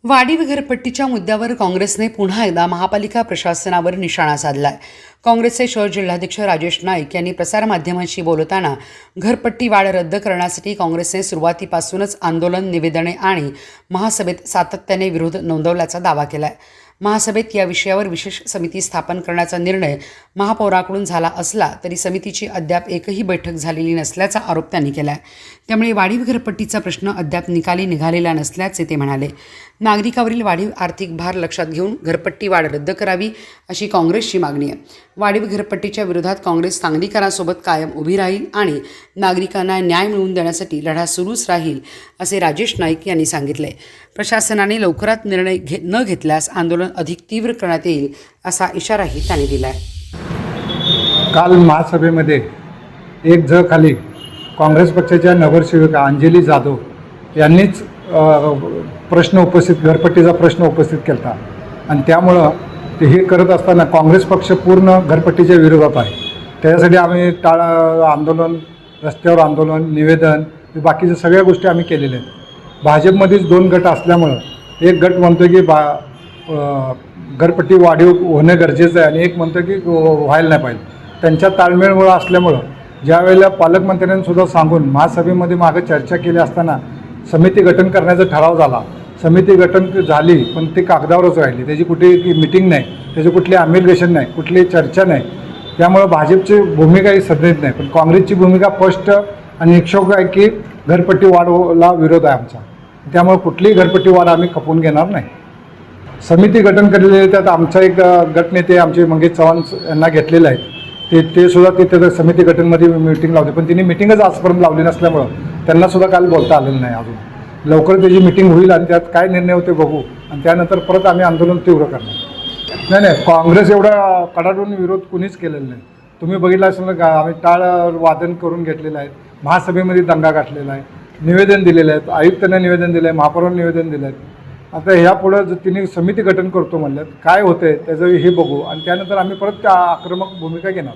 वाढीव घरपट्टीच्या मुद्द्यावर काँग्रेसने पुन्हा एकदा महापालिका प्रशासनावर निशाणा साधलाय। काँग्रेसचे शहर जिल्हाध्यक्ष राजेश नाईक यांनी प्रसारमाध्यमांशी बोलताना घरपट्टी वाढ रद्द करण्यासाठी काँग्रेसने सुरुवातीपासूनच आंदोलन, निवेदने आणि महासभेत सातत्याने विरोध नोंदवल्याचा दावा केलाय। महासभेत या विषयावर विशेष समिती स्थापन करण्याचा निर्णय महापौराकडून झाला असला तरी समितीची अद्याप एकही बैठक झालेली नसल्याचा आरोप त्यांनी केलाय। त्यामुळे वाढीव घरपट्टीचा प्रश्न अद्याप निकाली निघालेला नसल्याचे ते म्हणाले। नागरिकावरील वाढीव आर्थिक भार लक्षात घेऊन घरपट्टी वाढ रद्द करावी अशी काँग्रेसची मागणी आहे। वाढीव घरपट्टीच्या विरोधात काँग्रेस सांगलीकरांसोबत कायम उभी राहील आणि नागरिकांना न्याय मिळवून देण्यासाठी लढा सुरूच राहील असे राजेश नाईक यांनी सांगितले। प्रशासनाने लवकरात निर्णय न घेतल्यास आंदोलन अधिक तीव्र करण्यात येईल असा इशाराही त्यांनी दिला आहे। काल महासभेमध्ये एक खाली काँग्रेस पक्षाच्या नगरसेविका अंजली जाधव यांनीच घरपट्टीचा प्रश्न उपस्थित केला आणि त्यामुळं ते हे करत असताना काँग्रेस पक्ष पूर्ण घरपट्टीच्या विरोधात आहे। त्याच्यासाठी आम्ही आंदोलन, रस्त्यावर आंदोलन, निवेदन बाकीच्या सगळ्या गोष्टी आम्ही केलेल्या आहेत। भाजपमध्येच दोन गट असल्यामुळं एक गट म्हणतो की घरपट्टी वाढीव होणं गरजेचं आहे आणि एक म्हणतो की व्हायला नाही पाहिजे। त्यांच्या ताळमेळमुळं असल्यामुळं ज्यावेळेला पालकमंत्र्यांनीसुद्धा सांगून महासभेमध्ये मागं चर्चा केली असताना समिती गठन करण्याचा ठराव झाला। समिती गठन झाली पण ती कागदावरच राहिली, त्याची कुठे मीटिंग नाही, त्याची कुठली अमेलगेशन नाही, कुठली चर्चा नाही। त्यामुळं भाजपची भूमिका ही सध्याच नाही, पण काँग्रेसची भूमिका स्पष्ट आणि निक्षोभ आहे की घरपट्टी वाढला विरोध आहे आमचा। त्यामुळे कुठलीही घरपट्टी वाढ आम्ही खपवून घेणार नाही। समिती गठन केलेली आहे, त्यात आमचा एक गटनेते आमचे मंगेश चव्हाण यांना घेतलेलं आहे। ते सुद्धा तिथे समिती गठनमध्ये मीटिंग लावते, पण तिने मीटिंगच आजपर्यंत लावली नसल्यामुळं त्यांनासुद्धा काल बोलता आलेलं नाही। अजून लवकर त्याची मीटिंग होईल आणि त्यात काय निर्णय होते बघू आणि त्यानंतर परत आम्ही आंदोलन तीव्र करणार। नाही, काँग्रेस एवढा कडाडून विरोध कुणीच केलेला नाही। तुम्ही बघितलं असेल का, आम्ही टाळ वादन करून घेतलेलं आहे, महासभेमध्ये दंगा गाठलेला आहे, निवेदन दिलेलं आहे, आयुक्तांना निवेदन दिलं आहे, महापौरांना निवेदन दिलं आहे। आता ह्यापुढं जर तिने समिती गठन करतो म्हणल्यात काय होतं त्याचं हे बघू आणि त्यानंतर आम्ही परत आक्रमक भूमिका घेणार।